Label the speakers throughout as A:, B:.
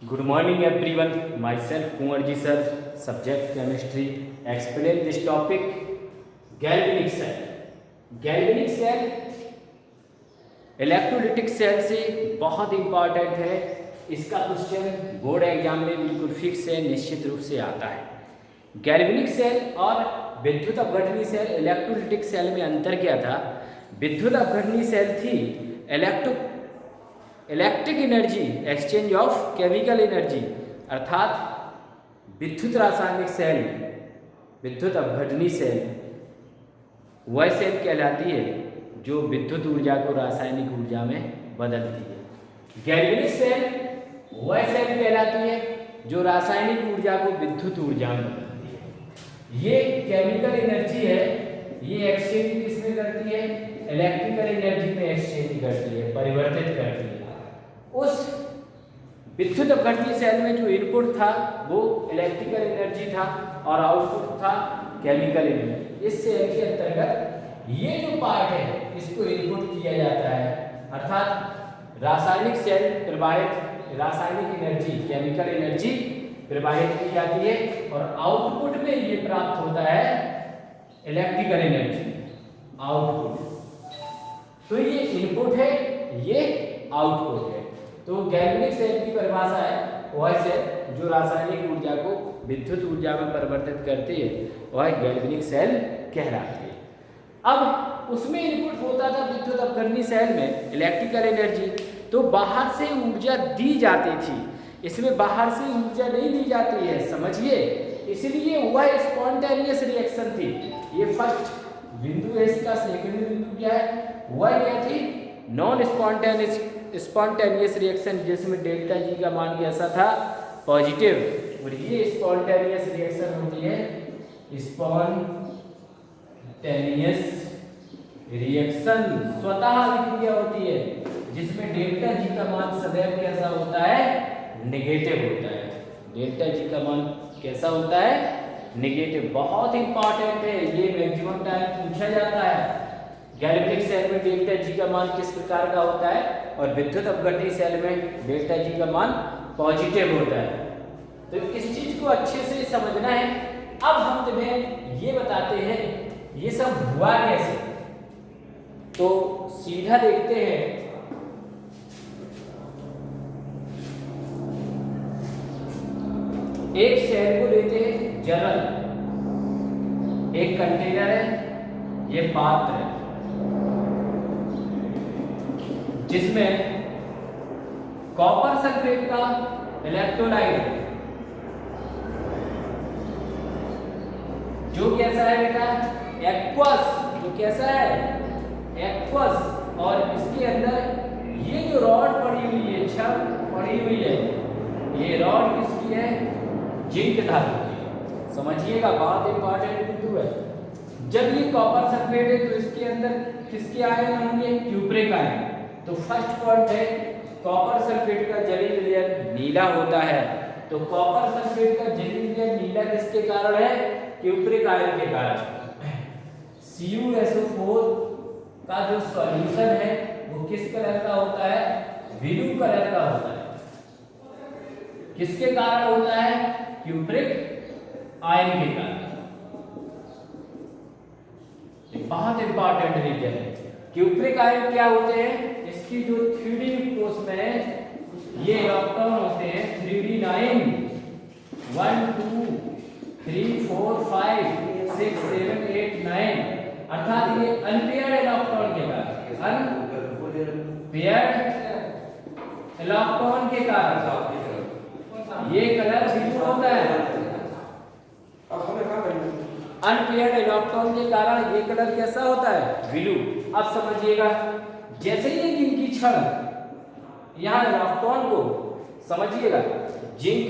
A: Good morning everyone. Myself Kunwarji sir, subject chemistry. Explain this topic. Galvanic cell. Galvanic cell electrolytic cell से बहुत important है। इसका question board exam में बिल्कुल fix है, निश्चित रूप से आता है। गैल्वेनिक सेल और विद्युत अपघटनी सेल इलेक्ट्रोलिटिक सेल में अंतर क्या था? विद्युत अपघटनी सेल थी electric energy exchange of chemical energy, अर्थात विद्युत रासायनिक सेल, विद्युत अपघटनी सेल वह सेल कहलाती है जो विद्युत ऊर्जा को रासायनिक ऊर्जा में बदलती है। गैल्वेनिक सेल वह सेल कहलाती है जो रासायनिक ऊर्जा को विद्युत ऊर्जा में बदलती है। ये केमिकल एनर्जी है, ये एक्सचेंज किसमें करती है? इलेक्ट्रिकल एनर्जी में एक्सचेंज करती है, परिवर्तित करती है। उस विद्युत अपघटनी सेल में जो इनपुट था वो इलेक्ट्रिकल एनर्जी था और आउटपुट था केमिकल एनर्जी। इस सेल के अंतर्गत ये जो पार्ट है इसको इनपुट किया जाता है, अर्थात रासायनिक सेल प्रवाहित रासायनिक एनर्जी, केमिकल एनर्जी प्रवाहित की जाती है और आउटपुट में ये प्राप्त होता है इलेक्ट्रिकल एनर्जी आउटपुट। तो ये इनपुट है, ये आउटपुट है। तो गैल्वेनिक सेल की परिभाषा है वह सेल जो रासायनिक ऊर्जा को विद्युत ऊर्जा में परिवर्तित करती है, वह गैल्वेनिक सेल कहलाती है। अब उसमें इनपुट होता था विद्युत अपघटनी सेल में इलेक्ट्रिकल एनर्जी, तो बाहर से ऊर्जा दी जाती थी, इसमें बाहर से ऊर्जा नहीं दी जाती है, समझिए। इसलिए वह स्पॉन्टेनियस रिएक्शन थी। ये फर्स्ट बिंदु है, इसका सेकंड बिंदु क्या है? वह क्या थी? नॉन स्पॉन्टेनियस रिएक्शन, जिसमें डेल्टा जी का मान कैसा था? पॉजिटिव। और ये स्पॉन्टेनियस रिएक्शन होती है स्पॉन्टेनियस रिएक्शन, स्वतः अभिक्रिया होती है जिसमें डेल्टा जी का मान सदैव कैसा होता है? नेगेटिव होता है। डेल्टा जी का मान कैसा होता है? नेगेटिव। बहुत इंपॉर्टेंट है, ये मैक्सिमम टाइम पूछा जाता है। गैल्वेनिक सेल में डेल्टा जी का मान किस प्रकार का होता है और विद्युत अपघटनी सेल में डेल्टा जी का मान पॉजिटिव होता है। तो इस चीज को अच्छे से समझना है। अब हम तुम्हें ये बताते हैं ये सब हुआ कैसे। तो सीधा देखते हैं, एक सेल को लेते हैं जनरल, एक कंटेनर है, ये पात्र है जिसमें कॉपर सल्फेट का इलेक्ट्रोलाइट जो कैसा है बेटा? एक्वस। जो कैसा है? एक्वस। और इसके अंदर ये जो रॉड पड़ी हुई है, छड़ पड़ी हुई है, ये रॉड किसकी है? जिंक धातु की। समझिएगा, बहुत इंपॉर्टेंट बिंदु है। जब ये कॉपर सल्फेट है तो इसके अंदर किसके आयन होंगे? Cupric ion. तो फर्स्ट पॉइंट है कॉपर सल्फेट का जलीय विलयन नीला होता है। तो कॉपर सल्फेट का जलीय विलयन नीला किसके कारण है? क्यूप्रिक आयन के कारण। CuSO4 का जो सॉल्यूशन है वो किस कलर का होता है? ब्लू कलर का होता है। किसके कारण होता है? क्यूप्रिक आयन के कारण। बहुत इंपॉर्टेंट रीजन है। क्यूप्रिक आयन क्या होते हैं? इसकी जो 3D कोष में ये इलेक्ट्रॉन होते हैं 3D9, 1 2 3 4 5 6 7 8 9, अर्थात ये अनपेयर्ड इलेक्ट्रॉन के कारण, अनपेयर्ड इलेक्ट्रॉन के कारण ये कलर ब्लू होता है। अनपेयर्ड इलेक्ट्रॉन के कारण ये कलर कैसा होता है? ब्लू। अब समझिएगा, जैसे ही जिंक की छड़ यहाँ इलेक्ट्रॉन को, समझिएगा, जिंक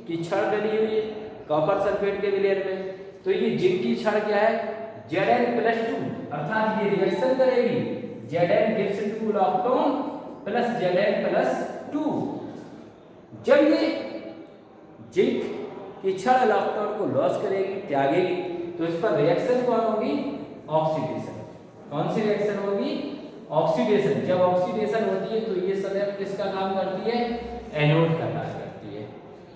A: की छड़ डली हुई है कॉपर सल्फेट के विलयन में, तो ये जिंक की छड़ क्या है? Zn+2, अर्थात ये रिएक्शन करेगी Zn gives to electron plus Zn+2। जब ये जिंक की छड़ इलेक्ट्रॉन को लॉस करेगी, त्यागेगी, तो इस पर रिएक्शन कौन होगी? ऑक्सीडेशन। कौन सी रिएक्शन होगी? ऑक्सीडेशन। जब ऑक्सीडेशन होती है तो ये सदैव किसका काम करती है? एनोड का कार्य करती है।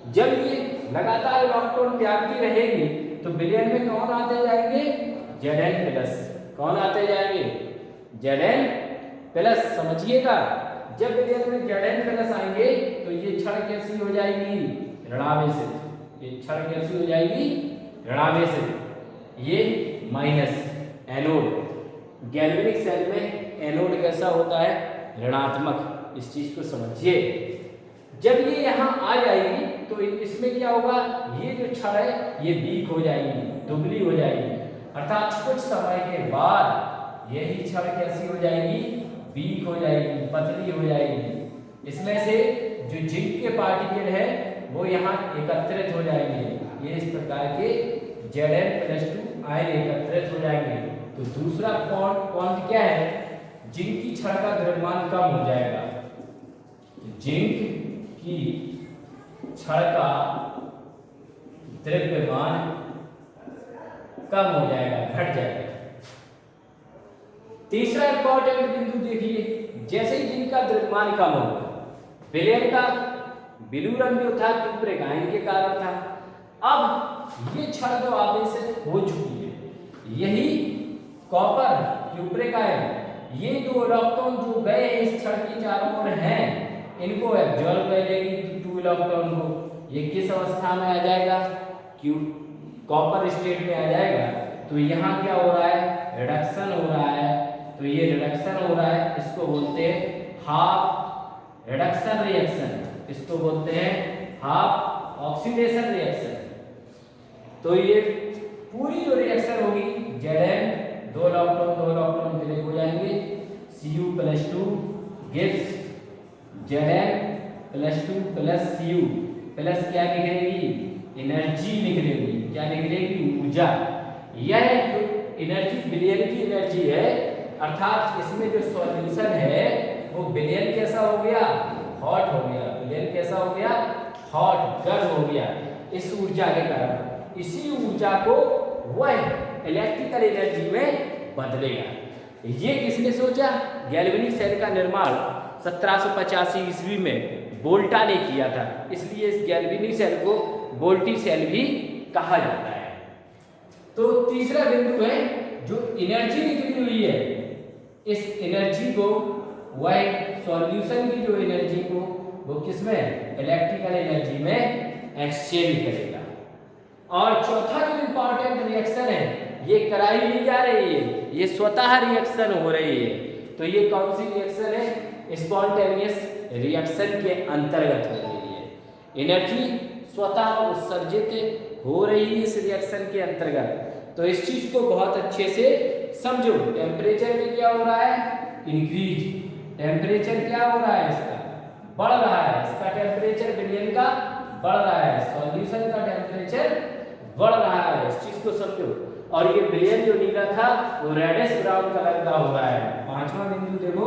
A: जब ये लगातार इलेक्ट्रॉन त्यागती रहेगी तो विलयन में कौन आते जाएंगे, Zn+। कौन आते जाएंगे, Zn+। समझिएगा, जब विलयन में Zn+ आएंगे तो ये क्षण कैसी हो जाएगी, ऋणावेशित। ये क्षण कैसी हो जाएगी, ऋणावेशित। ये माइनस एनोड। गैल्वेनिक सेल में एनोड कैसा होता है, ऋणात्मक। इस चीज को समझिए। जब ये यहाँ आ जाएगी तो इसमें क्या होगा, ये जो क्षण है ये वीक हो जाएगी, दुबली हो जाएगी, अर्थात कुछ समय के बाद यही क्षण कैसी हो जाएगी, वीक हो जाएगी, पतली हो जाएगी। इसमें से जो जिंक के पार्टिकल है वो यहाँ एकत्रित हो जाएंगे। ये इस प्रकार के Zn+2 आयन एकत्रित हो जाएंगे। तो दूसरा पॉइंट क्या है, जिंक की क्षण का द्रव्यमान कम हो जाएगा। जिंक की क्षण का द्रव्यमान कम हो जाएगा, घट जाएगा। तीसरा इंपॉर्टेंट बिंदु देखिए, जैसे ही जिंक का द्रव्यमान कम होगा, विलयन का ब्लू रंग जो था क्यूप्रिक आयन के कारण था। अब ये क्षण जो आवेशित हो चुकी है, यही कॉपर क्यूप्रिक आयन, ये दो इलेक्ट्रॉन जो गए इस क्षण की चारों ओर हैं, इनको एब्जॉर्ब कर लेगी 2 इलेक्ट्रॉन को। ये किस अवस्था में आ जाएगा, कॉपर स्टेट में आ जाएगा। तो यहाँ क्या हो रहा है, रिडक्शन हो रहा है। तो ये रिडक्शन हो रहा है, इसको बोलते हैं हाफ रिडक्शन रिएक्शन, इसको बोलते हैं हाफ ऑक्सीडेशन रिएक्शन। तो ये पूरी जो रिएक्शन होगी, Zn 2 इलेक्ट्रॉन के लिए हो जाएंगे, Cu+2 gives Zn+2 + Cu plus क्या निकलेगी, एनर्जी निकलेगी। क्या निकलेगी, ऊर्जा। यह एनर्जी विलयन की एनर्जी है, अर्थात इसमें जो सॉल्यूशन है वो विलयन कैसा हो गया, हॉट हो गया। विलयन कैसा हो गया, हॉट, गर्म हो गया इस ऊर्जा के कारण। इसी ऊर्जा को वह इलेक्ट्रिकल एनर्जी में बदलेगा। ये किसने सोचा, गैल्वेनिक सेल का निर्माण 1785 ईस्वी में वोल्टा ने किया था, इसलिए इस गैल्वेनिक सेल को वोल्टी सेल भी कहा जाता है। तो तीसरा बिंदु है, जो एनर्जी निकली हुई है, इस एनर्जी को वह सॉल्यूशन की जो एनर्जी को वो किसमें, इलेक्ट्रिकल एनर्जी में एक्सचेंज करेगा। और चौथा जो इंपॉर्टेंट रिएक्शन है, ये कराई नहीं जा रही है, ये स्वतः रिएक्शन हो रही है। तो ये कौन सी रिएक्शन है, स्पॉन्टेनियस रिएक्शन के अंतर्गत हो रही है। एनर्जी स्वतः उत्सर्जित हो रही है इस रिएक्शन के अंतर्गत। तो इस चीज को बहुत अच्छे से समझो। टेम्परेचर में क्या हो रहा है, इंक्रीज। टेम्परेचर क्या हो रहा है, इसका बढ़ रहा है। इसका टेम्परेचर विलयन का बढ़ रहा है, सॉल्यूशन का टेम्परेचर बढ़ रहा है। इस चीज को समझो। और ये विलयन जो नीला था वो रेडिश ब्राउन कलर का हो रहा है। पांचवा बिंदु देखो,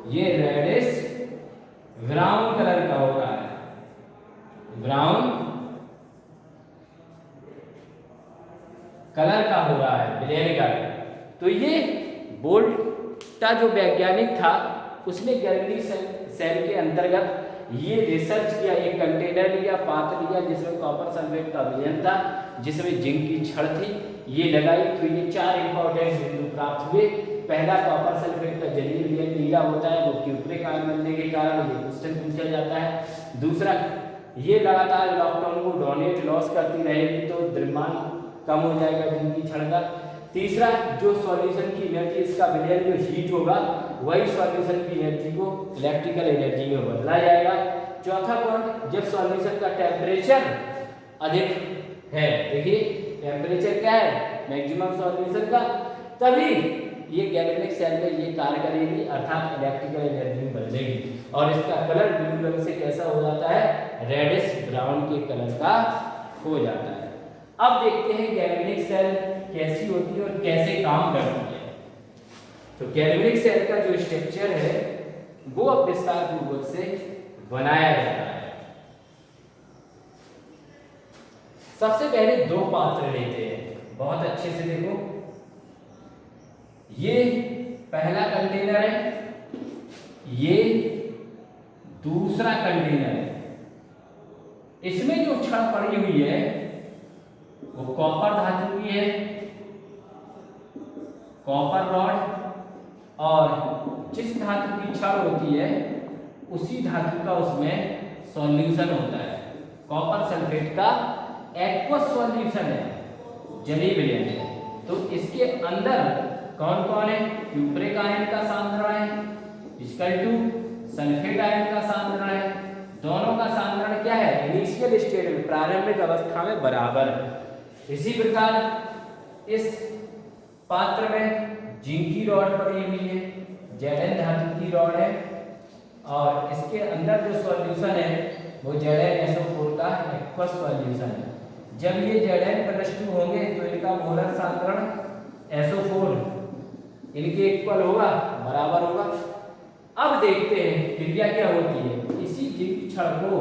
A: ये रेडिश ब्राउन कलर का हो रहा है, ब्राउन कलर का हो रहा है विलयन का। तो ये वोल्टा जो वैज्ञानिक था उसने गैल्वेनिक सेल के अंतर्गत ये रिसर्च किया। एक कंटेनर लिया, पात्र लिया जिसमें कॉपर सल्फेट का विलयन था, जिसमें जिंक की छड़ थी, ये लगाई। तो ये 4 इंपॉर्टेंट बिंदु प्राप्त हुए। पहला, कॉपर सल्फेट का जलीय विलयन नीला होता है, वो क्यूप्रिक आयन बनने के कारण ये क्वेश्चन पूछा जाता है। दूसरा, ये लगातार इलेक्ट्रॉन को डोनेट लॉस करती रहेगी तो द्रव्यमान कम हो जाएगा जिंक की छड़ का। तीसरा, जो सॉल्यूशन की एनर्जी, इसका विलयन जो हीट होगा वही सॉल्यूशन की एनर्जी को इलेक्ट्रिकल एनर्जी में बदला जाएगा। चौथा पॉइंट, जब सॉल्यूशन का टेम्परेचर अधिक है, देखिए टेम्परेचर क्या है, मैक्सिमम सॉल्यूशन का, तभी ये गैल्वेनिक सेल में ये कार्य करेगी, अर्थात इलेक्ट्रिकल एनर्जी में बदलेगी। और इसका कलर ब्लू रंग से कैसा हो जाता है, रेडिश ब्राउन के कलर का हो जाता है। अब देखते हैं गैल्वेनिक सेल कैसी होती है और कैसे काम करती है। तो गैल्वेनिक सेल का जो स्ट्रक्चर है वो अब विस्तार पूर्वक से बनाया जाता है। सबसे पहले 2 पात्र लेते हैं, बहुत अच्छे से देखो। ये पहला कंटेनर है, ये दूसरा कंटेनर है। इसमें जो छड़ पड़ी हुई है वो कॉपर धातु की है, कॉपर रॉड, और जिस धातु की छड़ होती है उसी धातु का उसमें सॉल्यूशन होता है। कॉपर सल्फेट का एक्वस सॉल्यूशन है, जलीय विलयन है। तो इसके अंदर कौन कौन है? क्यूप्रिक आयन का सांद्रण है इक्वल टू सल्फेट आयन का सांद्रण है। दोनों का सांद्रण क्या है? इनिशियल स्टेट में, प्रारंभिक अवस्था में बराबर है। इसी प्रकार इस पात्र में जिंक की रॉड पड़ी हुई है, Zn धातु की रॉड है, और इसके अंदर जो सॉल्यूशन है वो ZnSO4 का एक्वस सॉल्यूशन है। जब ये Zn+2 होंगे तो इनका मोलर सांद्रण SO4 इनके इक्वल होगा, बराबर होगा। अब देखते हैं क्रिया क्या होती है। इसी जिंक छड़ को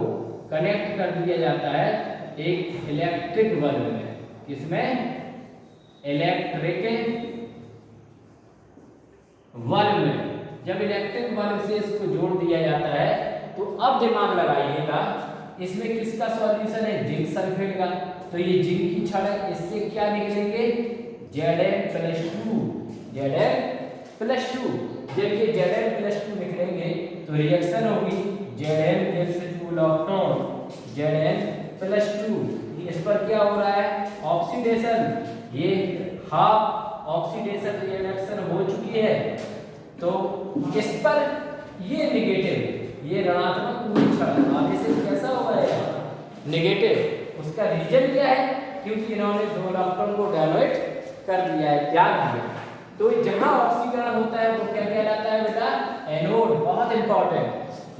A: कनेक्ट कर दिया जाता है एक इलेक्ट्रिक बल्ब में। किसमें? इलेक्ट्रिक बल्ब में। जब इलेक्ट्रिक बल्ब से इसको जोड़ दिया जाता है तो अब दिमाग लगाइएगा, इसमें किसका सॉल्यूशन है? जिंक सल्फेट का। तो ये जिंक की छड़ है, इससे क्या निकलेंगे? Zn+2, Zn+2। जब ये Zn+2 निकलेंगे तो रिएक्शन होगी Zn gives 2 इलेक्ट्रॉन, Zn+2। इस पर क्या हो रहा है? ऑक्सीडेशन। ये हाफ ऑक्सीडेशन रिएक्शन हो चुकी है। तो इस पर ये नेगेटिव, ये ऋणात्मक पूरी छड़ आगे से कैसा होगा? नेगेटिव। उसका रीजन क्या है? क्योंकि इन्होंने 2 इलेक्ट्रॉन को डोनेट कर दिया है, त्याग दिया। तो जहां ऑक्सीकरण होता है वो क्या कहलाता है बेटा? एनोड। बहुत इंपॉर्टेंट।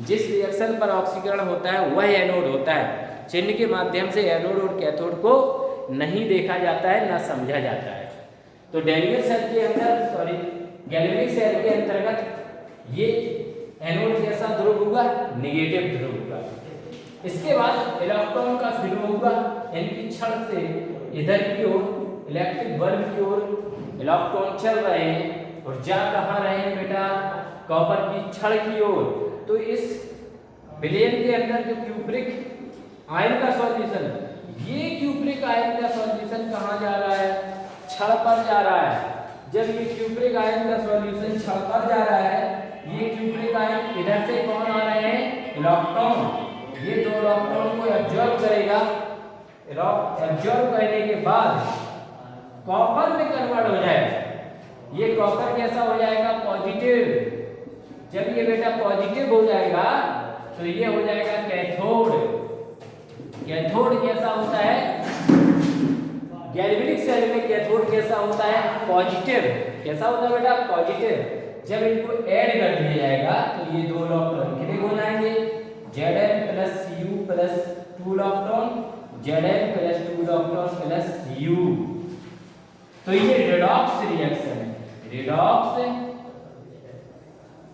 A: जिस रिएक्शन पर ऑक्सीकरण होता है वह एनोड होता है। चिन्ह के माध्यम से एनोड और कैथोड को नहीं देखा जाता है, ना समझा जाता है। तो डैनियल सेल के अंदर, सॉरी गैल्वेनिक सेल के अंतर्गत ये एनोड कैसा ध्रुव होगा? नेगेटिव ध्रुव होगा। इसके बाद इलेक्ट्रॉन का फ्लो होगा इनकी छड़ से इधर की ओर, इलेक्ट्रिक बल्ब की ओर इलेक्ट्रॉन चल रहे हैं और जा कहाँ रहे हैं बेटा? कॉपर की छड़ की ओर। तो इस विलयन के अंदर जो क्यूप्रिक आयन का सॉल्यूशन, ये क्यूप्रिक आयन का सॉल्यूशन कहाँ जा रहा है? छड़ पर जा रहा है। जब ये क्यूप्रिक आयन का सॉल्यूशन छड़ पर जा रहा है, ये क्यूप्रिक आयन इधर से कौन आ रहे हैं? इलेक्ट्रॉन। ये 2 इलेक्ट्रॉन को एब्जॉर्ब करेगा। एब्जॉर्ब करने के बाद कॉपर में कन्वर्ट हो जाएगा। ये कॉपर कैसा हो जाएगा? पॉजिटिव। जब ये बेटा पॉजिटिव हो जाएगा तो ये हो जाएगा कैथोड। कैथोड कैसा होता है? गैल्वेनिक सेल में कैथोड कैसा होता है? पॉजिटिव। कैसा होता है बेटा? पॉजिटिव। जब इनको ऐड कर दिया जाएगा तो ये 2 इलेक्ट्रॉन कितने हो जाएंगे? Zn+U+2 electron, Zn+2 electron +U। तो ये रेडॉक्स रिएक्शन है, रेडॉक्स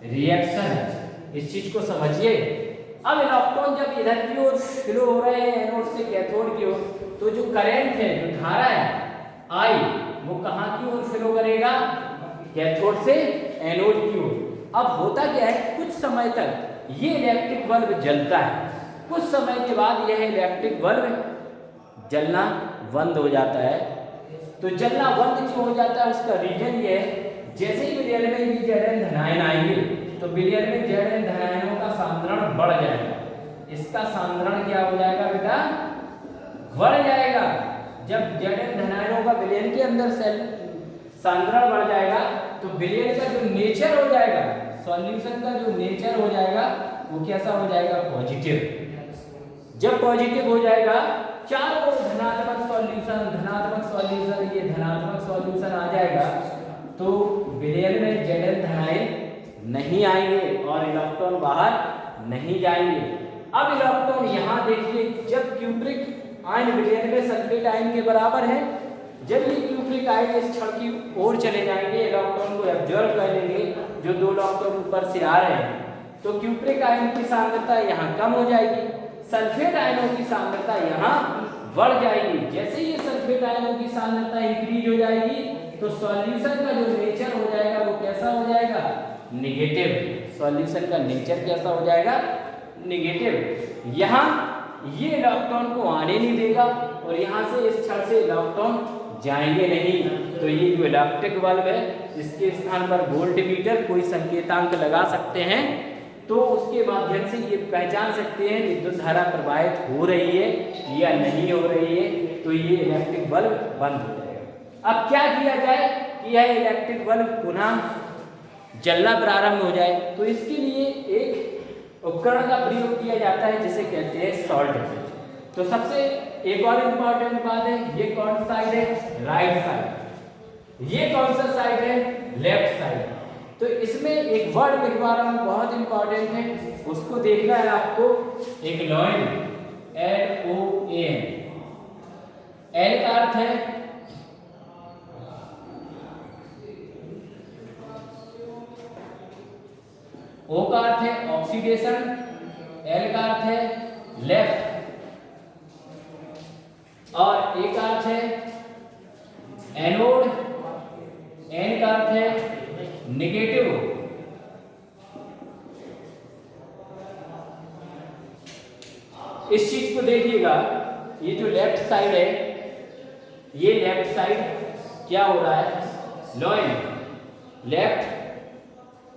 A: रिएक्शन है। इस चीज को समझिए। अब इलेक्ट्रॉन जब इधर की ओर फ्लो हो रहे हैं एनोड से कैथोड की ओर, तो जो करंट है, जो धारा है I, वो कहाँ की ओर फ्लो करेगा? कैथोड से एनोड की ओर। अब होता क्या है? कुछ समय तक ये इलेक्ट्रिक बल्ब जलता है, कुछ समय के बाद यह इलेक्ट्रिक बल्ब जलना बंद हो जाता है। तो जलना बंद क्यों हो जाता है? उसका रीजन ये है, जैसे ही विलयन में ये Zn धनायन आएंगे तो विलयन में Zn धनायनों का सांद्रण बढ़ जाएगा। इसका सांद्रण क्या हो जाएगा बेटा? बढ़ जाएगा। जब Zn धनायनों का विलयन के अंदर सेल सांद्रण बढ़ जाएगा तो विलयन का जो नेचर हो जाएगा, सॉल्यूशन का जो नेचर हो जाएगा वो कैसा हो जाएगा? पॉजिटिव। जब पॉजिटिव हो जाएगा, चारों ओर धनात्मक सॉल्यूशन, धनात्मक सॉल्यूशन, ये धनात्मक सॉल्यूशन आ जाएगा तो विलयन में Zn धनायन नहीं आएंगे और इलेक्ट्रॉन बाहर नहीं जाएंगे। अब इलेक्ट्रॉन यहाँ देखिए, जब क्यूप्रिक आयन विलयन में सल्फेट आयन के बराबर है, जब ये क्यूप्रिक आयन इस छड़ की ओर चले जाएंगे, इलेक्ट्रॉन को एब्जॉर्ब कर लेंगे, जो 2 इलेक्ट्रॉन ऊपर से आ रहे हैं, तो क्यूप्रिक आयन की सांद्रता यहाँ कम हो जाएगी, सल्फेट आयनों की सांद्रता यहाँ बढ़ जाएगी। जैसे ये सल्फेट आयनों की सांद्रता इंक्रीज हो जाएगी तो सॉल्यूशन का जो नेचर हो जाएगा वो कैसा हो जाएगा? नेगेटिव। सॉल्यूशन का नेचर कैसा हो जाएगा? नेगेटिव। यहाँ ये इलेक्ट्रॉन को आने नहीं देगा और यहाँ से इस छड़ से इलेक्ट्रॉन जाएंगे नहीं। तो ये जो इलेक्ट्रिक बल्ब है इसके स्थान पर वोल्टमीटर कोई संकेतांक लगा सकते हैं, तो उसके माध्यम से ये पहचान सकते हैं विद्युत धारा प्रवाहित हो रही है या नहीं हो रही है, तो ये इलेक्ट्रिक बल्ब बंद हो जाएगा। अब क्या किया जाए कि यह इलेक्ट्रिक बल्ब पुनः जलना प्रारंभ हो जाए, तो इसके लिए एक उपकरण का प्रयोग किया जाता है जिसे कहते हैं सॉल्ट ब्रिज। तो सबसे एक और इम्पॉर्टेंट बात है, ये कौन साइड है, राइट साइड, ये कौन सा साइड है, लेफ्ट साइड। तो इसमें एक वर्ड लिखवा रहा हूं, बहुत इंपॉर्टेंट है, उसको देखना है आपको। एक लॉइन, LOAN, एल का अर्थ है O का अर्थ है ऑक्सीडेशन, L का अर्थ है लेफ्ट और A का अर्थ है एनोड, N का अर्थ है नेगेटिव। इस चीज को देखिएगा, ये जो लेफ्ट साइड है, ये लेफ्ट साइड क्या हो रहा है, लॉइन, लेफ्ट,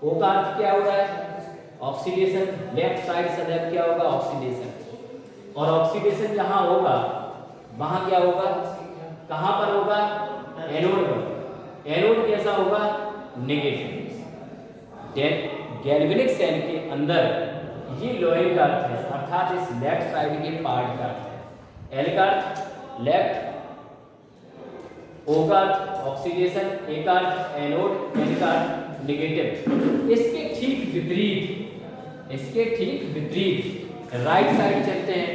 A: O का अर्थ क्या हो रहा है, ऑक्सीडेशन, लेफ्ट साइड सदैव क्या होगा, ऑक्सीडेशन। और ऑक्सीडेशन जहां होगा वहां क्या होगा, कहां पर होगा, एनोड पर। एनोड कैसा होगा, नेगेटिव। गैल्वेनिक सेल के अंदर ये लॉइन का अर्थ है, अर्थात इस लेफ्ट साइड के पार्ट का अर्थ है। एल का अर्थ लेफ्ट, O का अर्थ ऑक्सीडेशन, A का अर्थ एनोड, N का अर्थ नेगेटिव। इसके ठीक विपरीत, इसके ठीक विपरीत राइट साइड चलते हैं।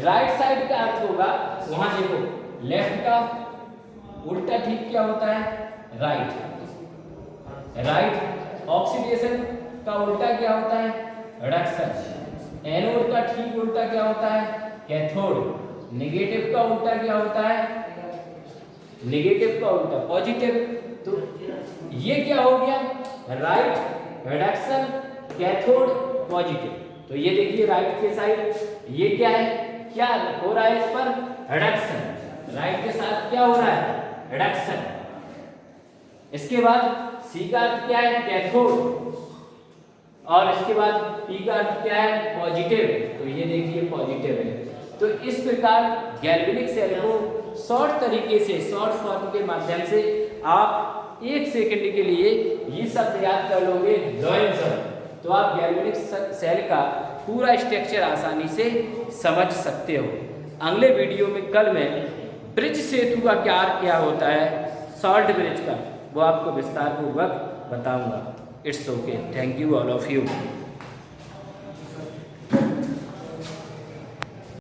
A: राइट साइड का अर्थ होगा, वहां देखो लेफ्ट का उल्टा ठीक क्या होता है, राइट। राइट ऑक्सीडेशन का उल्टा क्या होता है, रिडक्शन। एनोड का ठीक उल्टा क्या होता है, कैथोड। नेगेटिव का उल्टा क्या होता है, नेगेटिव का उल्टा पॉजिटिव। तो ये क्या हो गया, राइट, रिडक्शन, कैथोड, पॉजिटिव। तो ये देखिए राइट के साइड ये क्या है, क्या हो रहा है इस पर, रिडक्शन। राइट के साथ क्या हो रहा है, रिडक्शन। इसके बाद सी का अर्थ क्या है, कैथोड, और इसके बाद पी का अर्थ क्या है, पॉजिटिव। तो ये देखिए पॉजिटिव है। तो इस प्रकार गैल्वेनिक सेल को शॉर्ट तरीके से, शॉर्ट फॉर्म के माध्यम से आप 1 सेकंड के लिए ये शब्द याद कर लोगे, लॉइन शब्द, तो आप गैल्वेनिक सेल का पूरा स्ट्रक्चर आसानी से समझ सकते हो। अगले वीडियो में कल मैं ब्रिज सेतु का क्या होता है, सॉल्ट ब्रिज का, वो आपको विस्तार पूर्वक बताऊंगा। It's okay, thank you all of you.